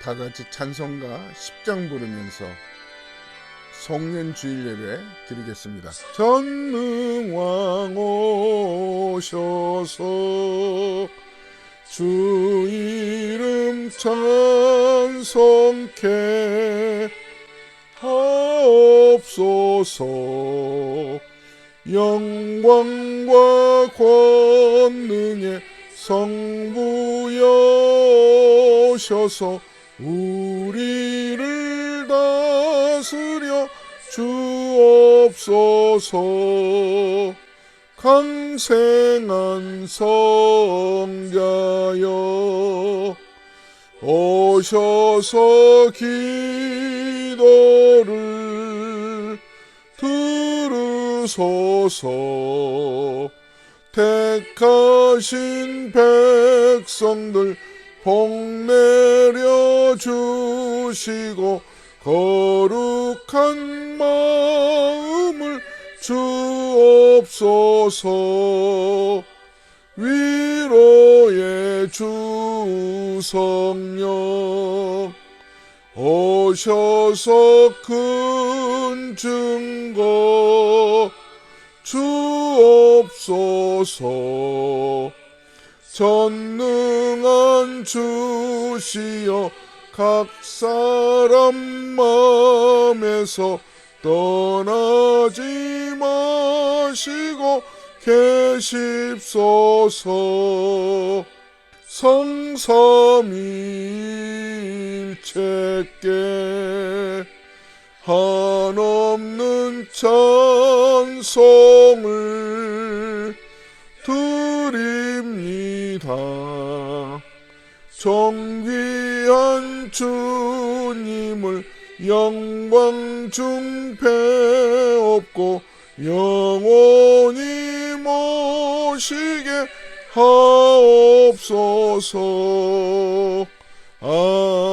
다 같이 찬송가 10장 부르면서 송년주일 예배 드리겠습니다. 전능왕 오셔서 주 이름 찬송케 하옵소서. 영광과 권능의 성부여셔서 우리를 다스려 주옵소서. 강생한 성자여 오셔서 기도를 들으소서. 택하신 백성들 복 내려 주시고 거룩한 마음을 주옵소서. 위로의 주 성령 오셔서 큰 증거 주옵소서. 전능한 주시여 각 사람 마음에서 떠나지 마시고 계십소서. 성삼위일체께 한없는 찬송을 드립니다. 정귀한 주님을 영광 중 배옵고 영원히 모시게 하옵소서. 아멘.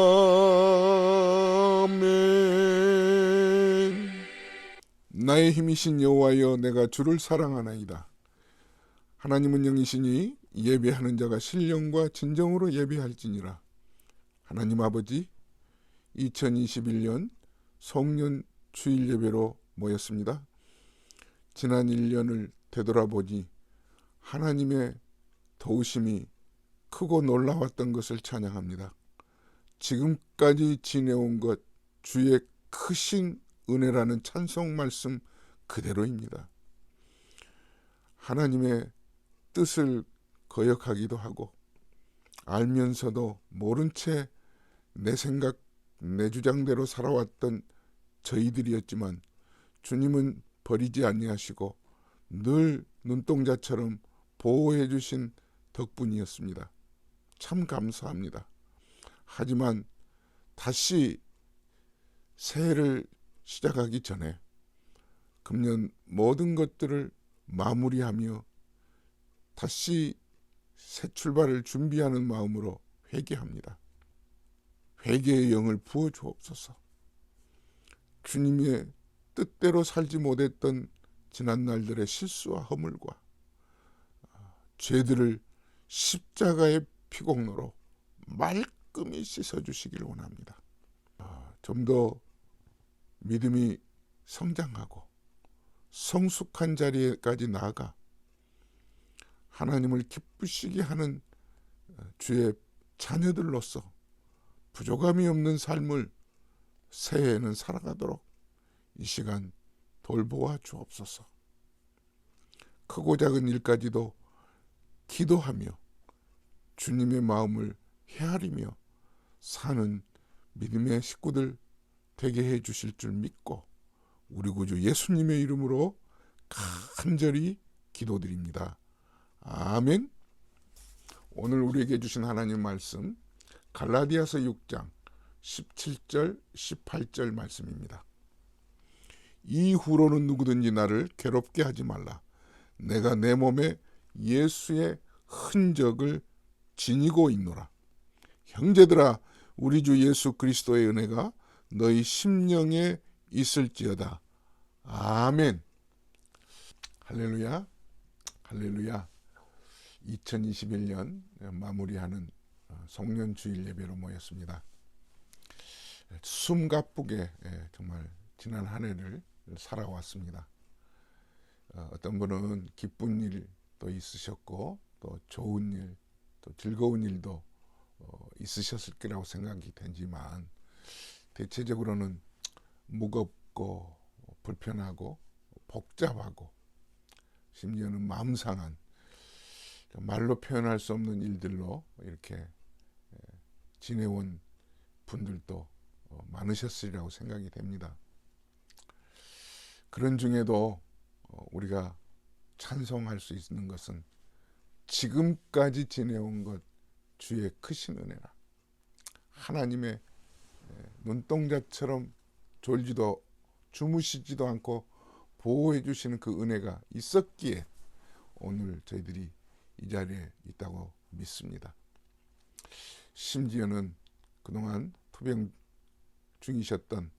나의 힘이신 여호와여, 내가 주를 사랑하나이다. 하나님은 영이시니 예배하는 자가 신령과 진정으로 예배할지니라. 하나님 아버지, 2021년 송년 주일 예배로 모였습니다. 지난 1년을 되돌아보니 하나님의 도우심이 크고 놀라웠던 것을 찬양합니다. 지금까지 지내온 것 주의 크신 은혜라는 찬송 말씀 그대로입니다. 하나님의 뜻을 거역하기도 하고 알면서도 모른 채 내 생각, 내 주장대로 살아왔던 저희들이었지만 주님은 버리지 아니하시고 늘 눈동자처럼 보호해 주신 덕분이었습니다. 참 감사합니다. 하지만 다시 새해를 시작하기 전에 금년 모든 것들을 마무리하며 다시 새 출발을 준비하는 마음으로 회개합니다. 회개의 영을 부어 주옵소서. 주님의 뜻대로 살지 못했던 지난 날들의 실수와 허물과 죄들을 십자가의 피공로로 말끔히 씻어주시길 원합니다. 좀 더 믿음이 성장하고 성숙한 자리에까지 나아가 하나님을 기쁘시게 하는 주의 자녀들로서 부족함이 없는 삶을 새해에는 살아가도록 이 시간 돌보아 주옵소서. 크고 작은 일까지도 기도하며 주님의 마음을 헤아리며 사는 믿음의 식구들 되게 해 주실 줄 믿고 우리 구주 예수님의 이름으로 간절히 기도드립니다. 아멘. 오늘 우리에게 주신 하나님 말씀 갈라디아서 6장 17절 18절 말씀입니다. 이후로는 누구든지 나를 괴롭게 하지 말라. 내가 내 몸에 예수의 흔적을 지니고 있노라. 형제들아, 우리 주 예수 그리스도의 은혜가 너희 심령에 있을지어다. 아멘. 할렐루야. 할렐루야. 2021년 마무리하는 송년주일 예배로 모였습니다. 숨가쁘게 정말 지난 한 해를 살아왔습니다. 어떤 분은 기쁜 일도 있으셨고 또 좋은 일, 또 즐거운 일도 있으셨을 거라고 생각이 되지만 대체적으로는 무겁고 불편하고 복잡하고 심지어는 마음 상한 말로 표현할 수 없는 일들로 이렇게 지내온 분들도 많으셨으리라고 생각이 됩니다. 그런 중에도 우리가 찬송할 수 있는 것은 지금까지 지내온 것 주의 크신 은혜라. 하나님의 눈동자처럼 졸지도 주무시지도 않고 보호해 주시는 그 은혜가 있었기에 오늘 저희들이 이 자리에 있다고 믿습니다. 심지어는 그동안 투병 중이셨던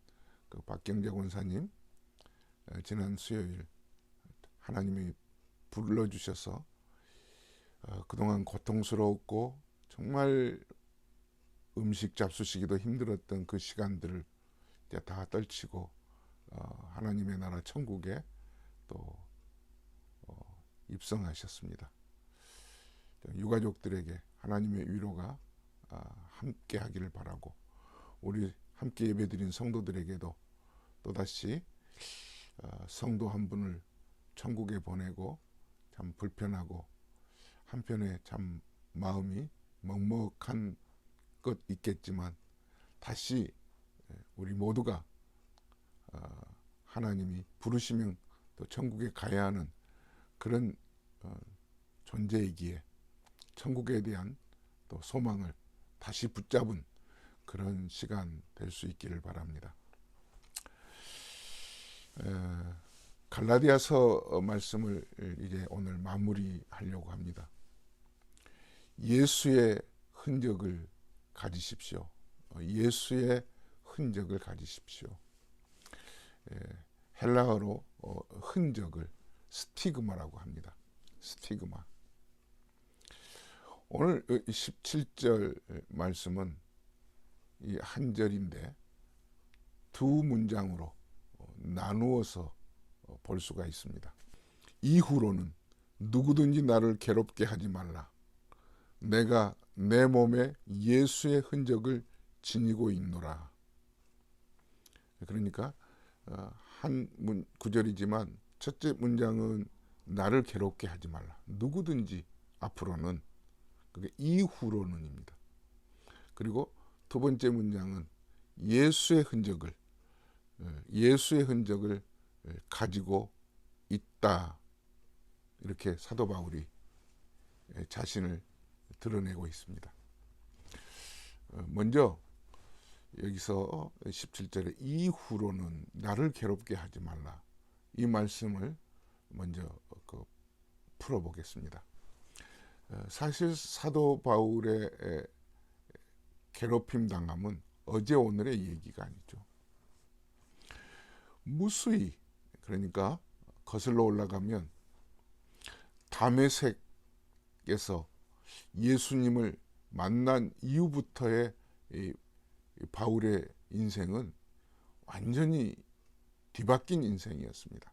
그 박경재 권사님 지난 수요일 하나님이 불러주셔서 그동안 고통스러웠고 정말 음식 잡수시기도 힘들었던 그 시간들을 이제 다 떨치고 하나님의 나라 천국에 또 입성하셨습니다. 유가족들에게 하나님의 위로가 함께 하기를 바라고 우리 함께 예배드린 성도들에게도 또다시 성도 한 분을 천국에 보내고 참 불편하고 한편에 참 마음이 먹먹한 것 있겠지만 다시 우리 모두가 하나님이 부르시면 또 천국에 가야 하는 그런 존재이기에 천국에 대한 또 소망을 다시 붙잡은 그런 시간 될 수 있기를 바랍니다. 갈라디아서 말씀을 이제 오늘 마무리하려고 합니다. 예수의 흔적을 가지십시오. 예수의 흔적을 가지십시오. 헬라어로 흔적을 스티그마라고 합니다. 스티그마. 오늘 17절 말씀은 이 한 절인데 두 문장으로 나누어서 볼 수가 있습니다. 이후로는 누구든지 나를 괴롭게 하지 말라. 내가 내 몸에 예수의 흔적을 지니고 있노라. 그러니까 한 구절이지만 첫째 문장은 나를 괴롭게 하지 말라. 누구든지 앞으로는, 그게 이후로는입니다. 그리고 두 번째 문장은 예수의 흔적을 가지고 있다. 이렇게 사도 바울이 자신을 드러내고 있습니다. 먼저 여기서 17절에 이후로는 나를 괴롭게 하지 말라. 이 말씀을 먼저 풀어보겠습니다. 사실 사도 바울의 괴롭힘 당함은 어제 오늘의 얘기가 아니죠. 무수히, 그러니까 거슬러 올라가면 다메섹에서 예수님을 만난 이후부터의 이 바울의 인생은 완전히 뒤바뀐 인생이었습니다.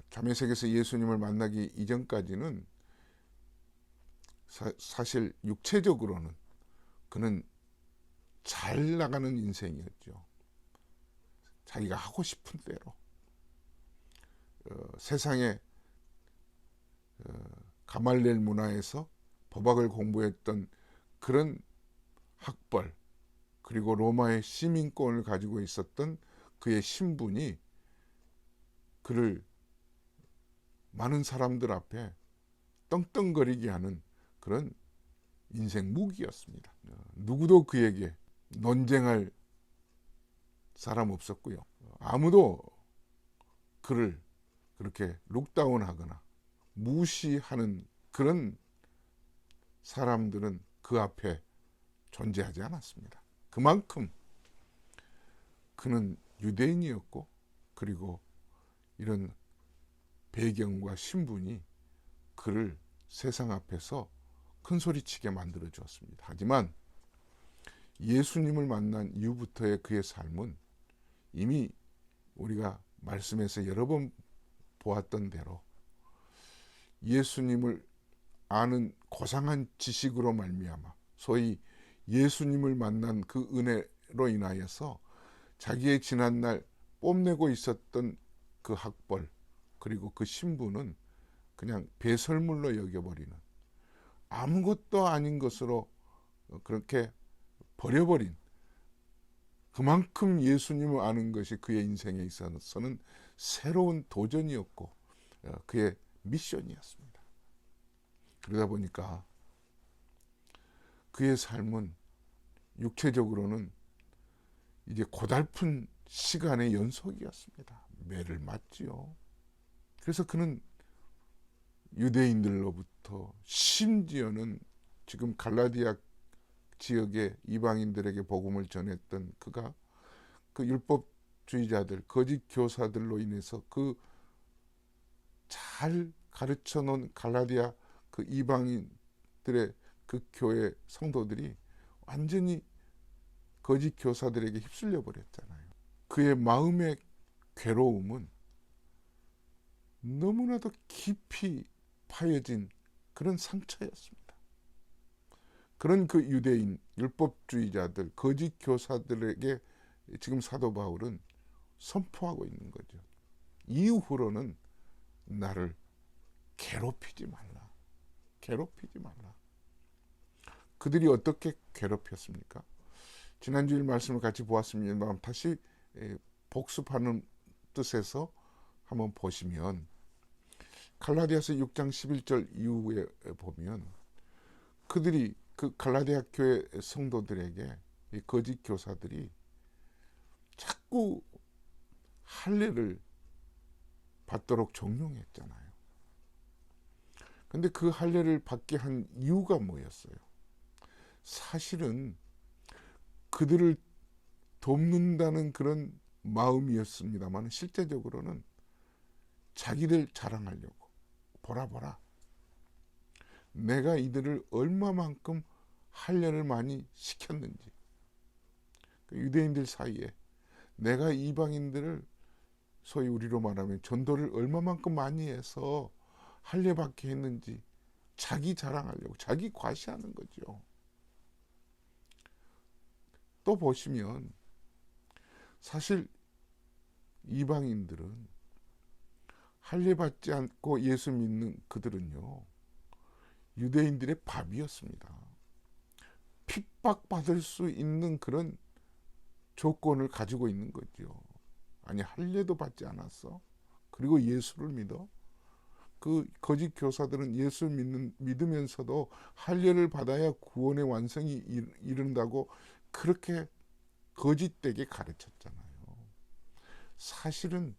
다메섹에서 예수님을 만나기 이전까지는 사실 육체적으로는 그는 잘 나가는 인생이었죠. 자기가 하고 싶은 대로 세상에 가말리엘 문화에서 법학을 공부했던 그런 학벌, 그리고 로마의 시민권을 가지고 있었던 그의 신분이 그를 많은 사람들 앞에 떵떵거리게 하는 그런 인생 무기였습니다. 누구도 그에게 논쟁할 사람 없었고요. 아무도 그를 그렇게 룩다운하거나 무시하는 그런 사람들은 그 앞에 존재하지 않았습니다. 그만큼 그는 유대인이었고, 그리고 이런 배경과 신분이 그를 세상 앞에서 큰 소리치게 만들어 주었습니다. 하지만 예수님을 만난 이후부터의 그의 삶은 이미 우리가 말씀에서 여러 번 보았던 대로 예수님을 아는 고상한 지식으로 말미암아 소위 예수님을 만난 그 은혜로 인하여서 자기의 지난날 뽐내고 있었던 그 학벌 그리고 그 신분은 그냥 배설물로 여겨버리는, 아무것도 아닌 것으로 그렇게 버려버린, 그만큼 예수님을 아는 것이 그의 인생에 있어서는 새로운 도전이었고 그의 미션이었습니다. 그러다 보니까 그의 삶은 육체적으로는 이제 고달픈 시간의 연속이었습니다. 매를 맞지요. 그래서 그는 유대인들로부터, 심지어는 지금 갈라디아 지역의 이방인들에게 복음을 전했던 그가 그 율법주의자들, 거짓 교사들로 인해서 그 잘 가르쳐 놓은 갈라디아 그 이방인들의 그 교회 성도들이 완전히 거짓 교사들에게 휩쓸려 버렸잖아요. 그의 마음의 괴로움은 너무나도 깊이 파여진 그런 상처였습니다. 그런 그 유대인, 율법주의자들, 거짓 교사들에게 지금 사도 바울은 선포하고 있는 거죠. 이후로는 나를 괴롭히지 말라. 괴롭히지 말라. 그들이 어떻게 괴롭혔습니까? 지난주일 말씀을 같이 보았습니다만 다시 복습하는 뜻에서 한번 보시면 갈라디아서 6장 11절 이후에 보면 그들이 그 갈라디아 교회 성도들에게 이 거짓 교사들이 자꾸 할례를 받도록 종용했잖아요. 근데 그 할례를 받게 한 이유가 뭐였어요? 사실은 그들을 돕는다는 그런 마음이었습니다만 실제적으로는 자기들 자랑하려고, 보라 보라, 내가 이들을 얼마만큼 할례를 많이 시켰는지, 유대인들 사이에 내가 이방인들을 소위 우리로 말하면 전도를 얼마만큼 많이 해서 할례 받게 했는지 자기 자랑하려고, 자기 과시하는 거죠. 또 보시면 사실 이방인들은 할례 받지 않고 예수 믿는 그들은요, 유대인들의 밥이었습니다. 핍박받을 수 있는 그런 조건을 가지고 있는 거죠. 아니, 할례도 받지 않았어? 그리고 예수를 믿어? 그 거짓 교사들은 예수 믿으면서도 할례를 받아야 구원의 완성이 이른다고 그렇게 거짓되게 가르쳤잖아요. 사실은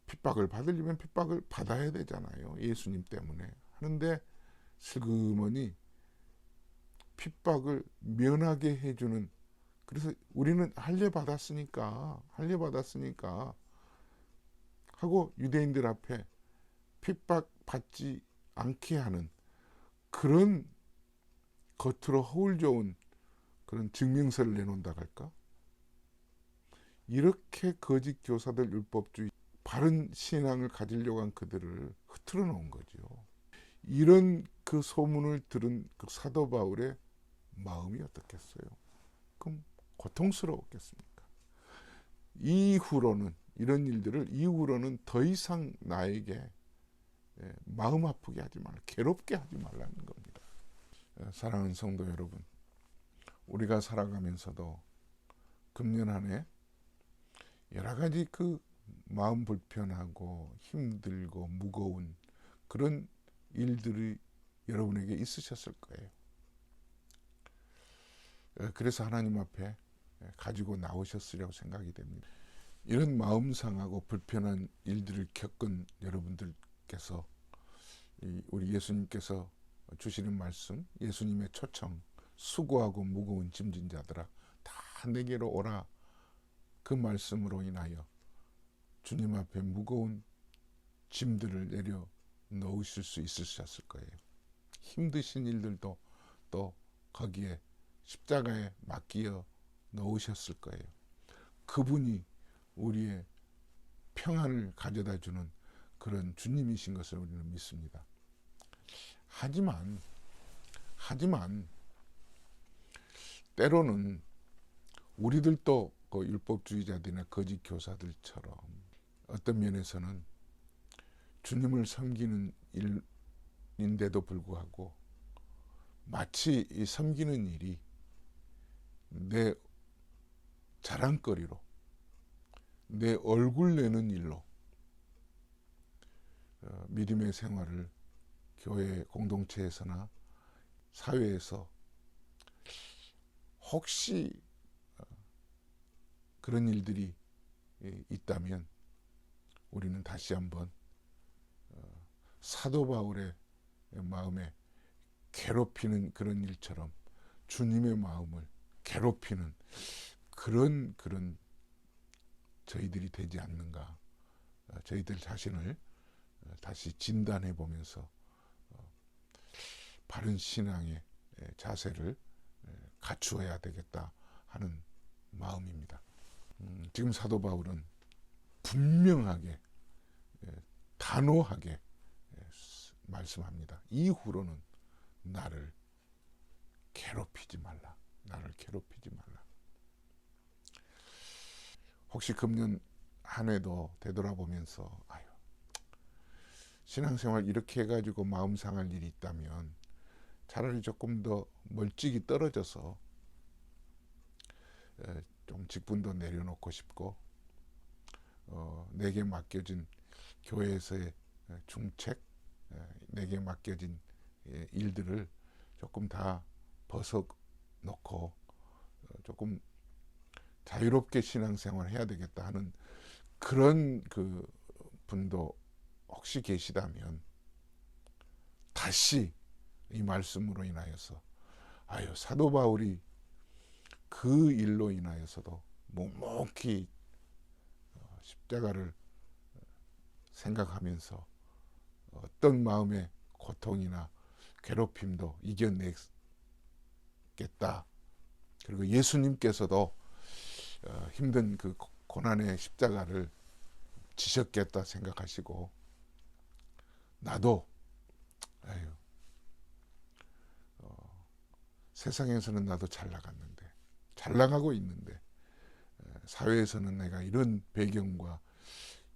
핍박을 받으려면 핍박을 받아야 되잖아요. 예수님 때문에. 하는데 슬그머니 핍박을 면하게 해주는, 그래서 우리는 할례 받았으니까 하고 유대인들 앞에 핍박받지 않게 하는 그런 겉으로 허울 좋은 그런 증명서를 내놓는다 할까? 이렇게 거짓 교사들, 율법주의, 바른 신앙을 가지려고 한 그들을 흐트러 놓은 거죠. 이런 그 소문을 들은 그 사도 바울의 마음이 어떻겠어요? 그럼 고통스러웠겠습니까? 이후로는, 이런 일들을 이후로는 더 이상 나에게 마음 아프게 하지 말라, 괴롭게 하지 말라는 겁니다. 사랑하는 성도 여러분, 우리가 살아가면서도 금년 한 해 여러 가지 그 마음 불편하고 힘들고 무거운 그런 일들이 여러분에게 있으셨을 거예요. 그래서 하나님 앞에 가지고 나오셨으리라고 생각이 됩니다. 이런 마음 상하고 불편한 일들을 겪은 여러분들께서 우리 예수님께서 주시는 말씀, 예수님의 초청, 수고하고 무거운 짐진 자들아 다 내게로 오라, 그 말씀으로 인하여 주님 앞에 무거운 짐들을 내려 놓으실 수 있으셨을 거예요. 힘드신 일들도 또 거기에 십자가에 맡기어 놓으셨을 거예요. 그분이 우리의 평안을 가져다 주는 그런 주님이신 것을 우리는 믿습니다. 하지만 때로는 우리들도 그 율법주의자들이나 거짓 교사들처럼 어떤 면에서는 주님을 섬기는 일인데도 불구하고 마치 이 섬기는 일이 내 자랑거리로, 내 얼굴 내는 일로 믿음의 생활을 교회 공동체에서나 사회에서 혹시 그런 일들이 있다면 우리는 다시 한번 사도 바울의 마음에 괴롭히는 그런 일처럼 주님의 마음을 괴롭히는 그런 저희들이 되지 않는가, 저희들 자신을 다시 진단해 보면서 바른 신앙의 자세를 갖추어야 되겠다 하는 마음입니다. 지금 사도 바울은 분명하게 단호하게 말씀합니다. 이후로는 나를 괴롭히지 말라. 나를 괴롭히지 말라. 혹시 금년 한 해도 되돌아보면서 아유, 신앙생활 이렇게 해가지고 마음 상할 일이 있다면 차라리 조금 더 멀찍이 떨어져서 좀 직분도 내려놓고 싶고 내게 맡겨진 교회에서의 중책, 내게 맡겨진 일들을 조금 다 벗어놓고 조금 자유롭게 신앙생활을 해야 되겠다 하는 그런 그 분도 혹시 계시다면 다시 이 말씀으로 인하여서 아유, 사도 바울이 그 일로 인하여서도 묵묵히 십자가를 생각하면서 어떤 마음의 고통이나 괴롭힘도 이겨내겠다. 그리고 예수님께서도 힘든 그 고난의 십자가를 지셨겠다 생각하시고 나도 아유, 세상에서는 나도 잘 나갔는데 잘 나가고 있는데 사회에서는 내가 이런 배경과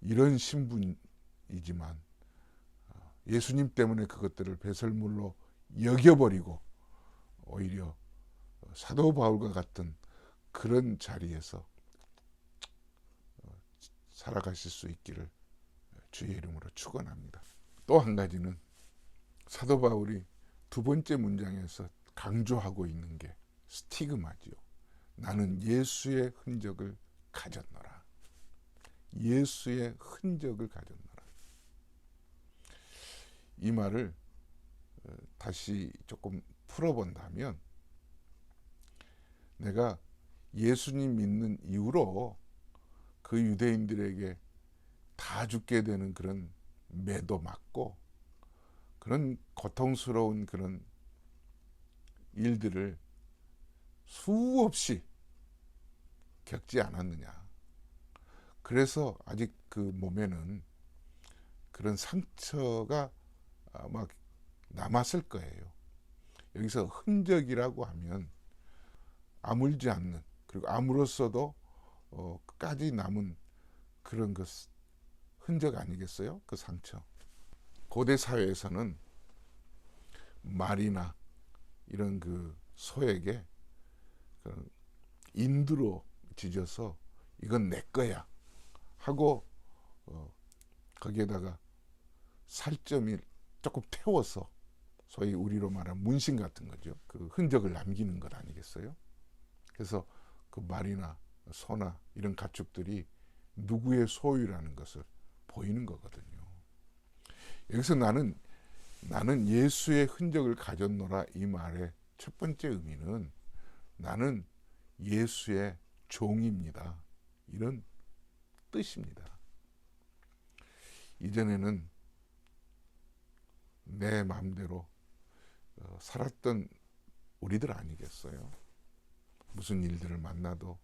이런 신분이지만 예수님 때문에 그것들을 배설물로 여겨버리고 오히려 사도 바울과 같은 그런 자리에서 살아가실 수 있기를 주의 이름으로 축원합니다. 또 한 가지는 사도 바울이 두 번째 문장에서 강조하고 있는 게 스티그마지요. 나는 예수의 흔적을 가졌노라. 예수의 흔적을 가졌노라. 이 말을 다시 조금 풀어본다면 내가 예수님 믿는 이후로 그 유대인들에게 다 죽게 되는 그런 매도 맞고 그런 고통스러운 그런 일들을 수없이 겪지 않았느냐. 그래서 아직 그 몸에는 그런 상처가 아마 남았을 거예요. 여기서 흔적이라고 하면 아물지 않는, 그리고 아물었어도 끝까지 남은 그런 그 흔적 아니겠어요? 그 상처. 고대 사회에서는 말이나 이런 그 소에게 그 인두로 지져서 이건 내 거야 하고 거기에다가 살점이 조금 태워서 소위 우리로 말하는 문신 같은 거죠. 그 흔적을 남기는 것 아니겠어요? 그래서 그 말이나 소나 이런 가축들이 누구의 소유라는 것을 보이는 거거든요. 여기서 나는 예수의 흔적을 가졌노라 이 말의 첫 번째 의미는 나는 예수의 종입니다. 이런 뜻입니다. 이전에는 내 마음대로 살았던 우리들 아니겠어요? 무슨 일들을 만나도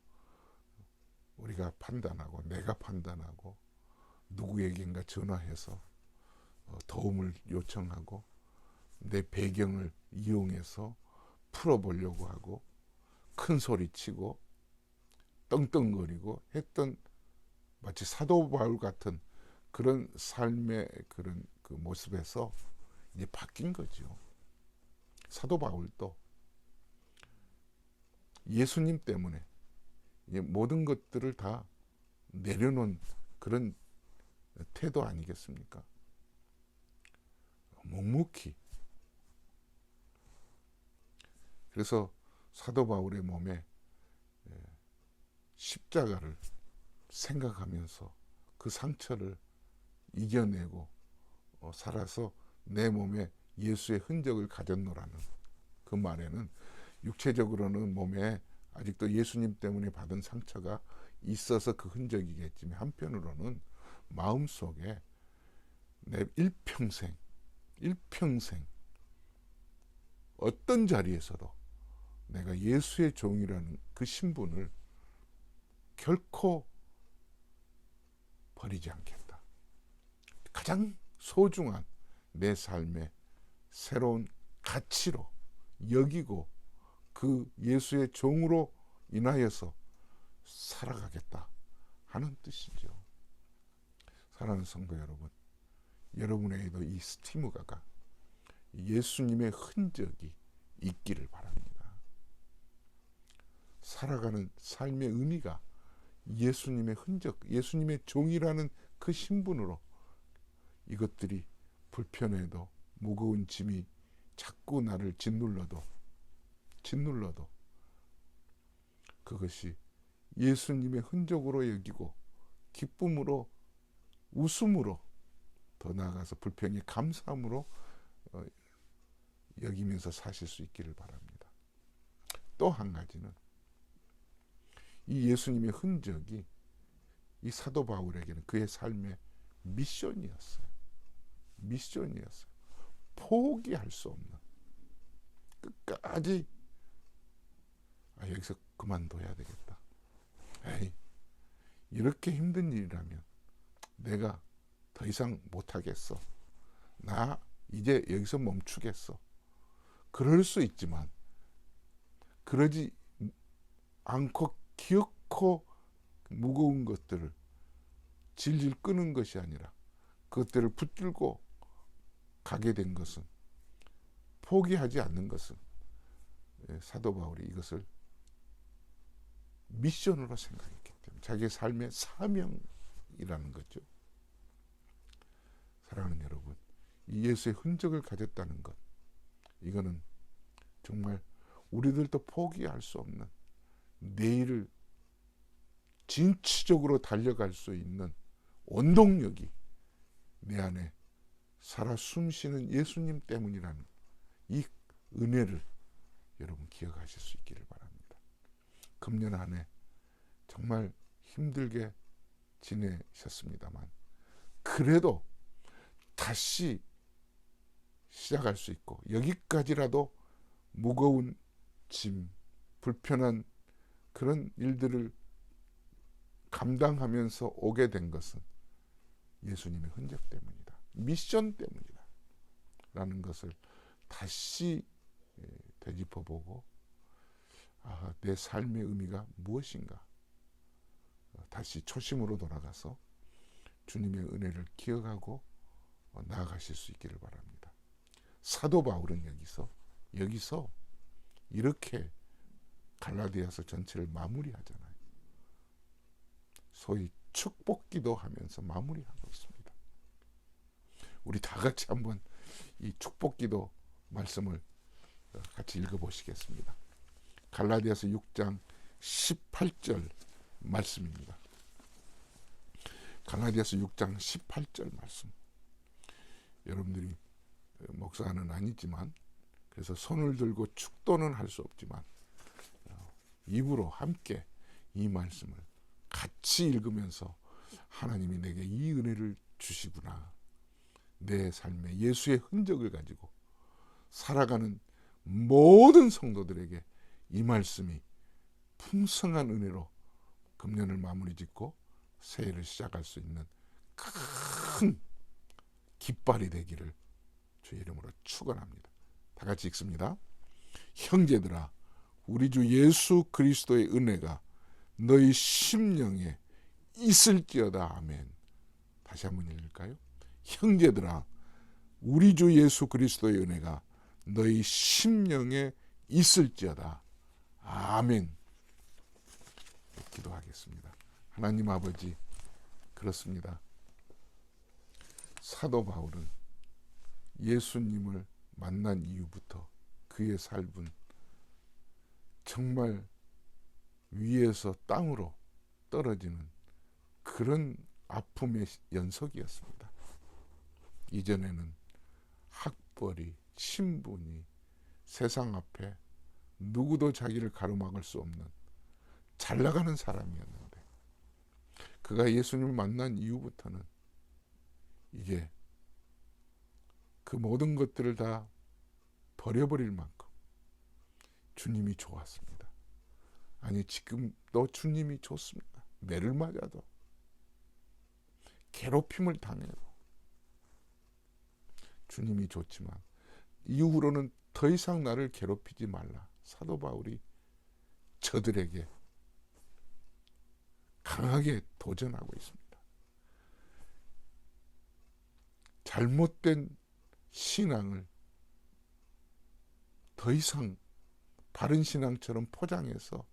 우리가 판단하고 내가 판단하고 누구에겐가 전화해서 도움을 요청하고 내 배경을 이용해서 풀어보려고 하고 큰 소리치고 떵떵거리고 했던 마치 사도 바울 같은 그런 삶의 그런 그 모습에서 이제 바뀐 거죠. 사도 바울도 예수님 때문에 이제 모든 것들을 다 내려놓은 그런 태도 아니겠습니까? 묵묵히. 그래서 사도 바울의 몸에 십자가를 생각하면서 그 상처를 이겨내고 살아서 내 몸에 예수의 흔적을 가졌노라는 그 말에는 육체적으로는 몸에 아직도 예수님 때문에 받은 상처가 있어서 그 흔적이겠지만 한편으로는 마음속에 내 일평생 어떤 자리에서도 내가 예수의 종이라는 그 신분을 결코 버리지 않겠다. 가장 소중한 내 삶의 새로운 가치로 여기고 그 예수의 종으로 인하여서 살아가겠다 하는 뜻이죠. 사랑하는 성도 여러분, 여러분에게도 이 스티무가가 예수님의 흔적이 있기를 바랍니다. 살아가는 삶의 의미가 예수님의 흔적, 예수님의 종이라는 그 신분으로 이것들이 불편해도 무거운 짐이 자꾸 나를 짓눌러도 그것이 예수님의 흔적으로 여기고 기쁨으로 웃음으로 더 나아가서 불평이 감사함으로 여기면서 사실 수 있기를 바랍니다. 또 한 가지는 이 예수님의 흔적이 이 사도 바울에게는 그의 삶의 미션이었어요. 포기할 수 없는 끝까지 여기서 그만둬야 되겠다. 이렇게 힘든 일이라면 내가 더 이상 못하겠어. 나 이제 여기서 멈추겠어. 그럴 수 있지만 그러지 않고 기어코 무거운 것들을 질질 끄는 것이 아니라 그것들을 붙들고 가게 된 것은, 포기하지 않는 것은 사도 바울이 이것을 미션으로 생각했기 때문에 자기의 삶의 사명이라는 거죠. 사랑하는 여러분, 이 예수의 흔적을 가졌다는 것, 이거는 정말 우리들도 포기할 수 없는, 내일을 진취적으로 달려갈 수 있는 원동력이 내 안에 살아 숨쉬는 예수님 때문이라는 이 은혜를 여러분 기억하실 수 있기를 바랍니다. 금년 한 해 정말 힘들게 지내셨습니다만 그래도 다시 시작할 수 있고 여기까지라도 무거운 짐, 불편한 그런 일들을 감당하면서 오게 된 것은 예수님의 흔적 때문이다. 미션 때문이다. 라는 것을 다시 되짚어보고 내 삶의 의미가 무엇인가 다시 초심으로 돌아가서 주님의 은혜를 기억하고 나아가실 수 있기를 바랍니다. 사도 바울은 여기서 이렇게 갈라디아서 전체를 마무리하잖아요. 소위 축복기도 하면서 마무리하고 있습니다. 우리 다 같이 한번 이 축복기도 말씀을 같이 읽어보시겠습니다. 갈라디아서 6장 18절 말씀입니다. 갈라디아서 6장 18절 말씀. 여러분들이 목사는 아니지만 그래서 손을 들고 축도는 할 수 없지만 입으로 함께 이 말씀을 같이 읽으면서 하나님이 내게 이 은혜를 주시구나. 내 삶에 예수의 흔적을 가지고 살아가는 모든 성도들에게 이 말씀이 풍성한 은혜로 금년을 마무리 짓고 새해를 시작할 수 있는 큰 깃발이 되기를 주의 이름으로 축원합니다. 다 같이 읽습니다. 형제들아, 우리 주 예수 그리스도의 은혜가 너희 심령에 있을지어다. 아멘. 다시 한번 읽을까요? 형제들아, 우리 주 예수 그리스도의 은혜가 너희 심령에 있을지어다. 아멘. 기도하겠습니다. 하나님 아버지, 그렇습니다. 사도 바울은 예수님을 만난 이후부터 그의 삶은 정말 위에서 땅으로 떨어지는 그런 아픔의 연속이었습니다. 이전에는 학벌이, 신분이 세상 앞에 누구도 자기를 가로막을 수 없는 잘 나가는 사람이었는데, 그가 예수님을 만난 이후부터는 이게 그 모든 것들을 다 버려버릴 만큼 주님이 좋았습니다. 아니, 지금도 주님이 좋습니다. 매를 맞아도, 괴롭힘을 당해도 주님이 좋지만 이후로는 더 이상 나를 괴롭히지 말라. 사도 바울이 저들에게 강하게 도전하고 있습니다. 잘못된 신앙을 더 이상 바른 신앙처럼 포장해서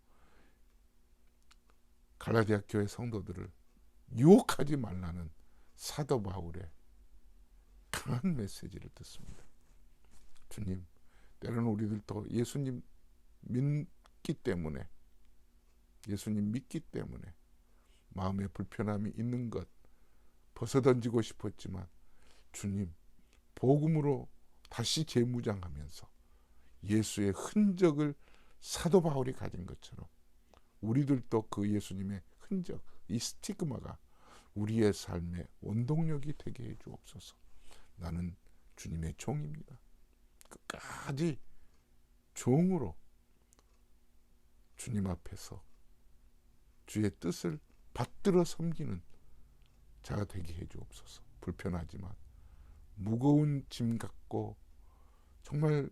갈라디아 교회 성도들을 유혹하지 말라는 사도 바울의 강한 메시지를 듣습니다. 주님, 때로는 우리들도 예수님 믿기 때문에, 예수님 믿기 때문에 마음에 불편함이 있는 것 벗어던지고 싶었지만, 주님, 복음으로 다시 재무장하면서 예수의 흔적을 사도 바울이 가진 것처럼 우리들도 그 예수님의 흔적, 이 스티그마가 우리의 삶의 원동력이 되게 해 주옵소서. 나는 주님의 종입니다. 끝까지 종으로 주님 앞에서 주의 뜻을 받들어 섬기는 자가 되게 해 주옵소서. 불편하지만, 무거운 짐 갖고 정말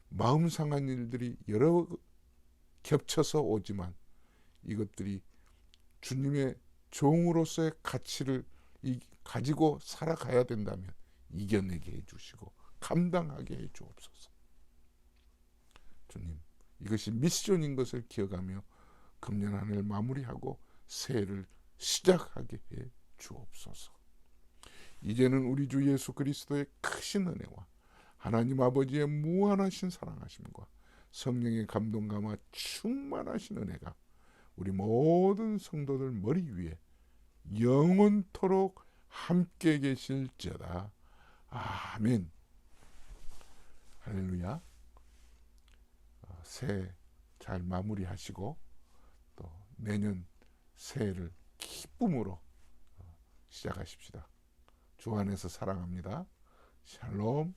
마음 상한 일들이 여러 겹쳐서 오지만, 이것들이 주님의 종으로서의 가치를 가지고 살아가야 된다면 이겨내게 해주시고 감당하게 해주옵소서. 주님, 이것이 미션인 것을 기억하며 금년 한 해를 마무리하고 새해를 시작하게 해 주옵소서. 이제는 우리 주 예수 그리스도의 크신 은혜와 하나님 아버지의 무한하신 사랑하심과 성령의 감동감화 충만하신 은혜가 우리 모든 성도들 머리 위에 영원토록 함께 계실지어다. 아멘. 할렐루야. 새해 잘 마무리하시고 또 내년 새해를 기쁨으로 시작하십시다. 주 안에서 사랑합니다. 샬롬.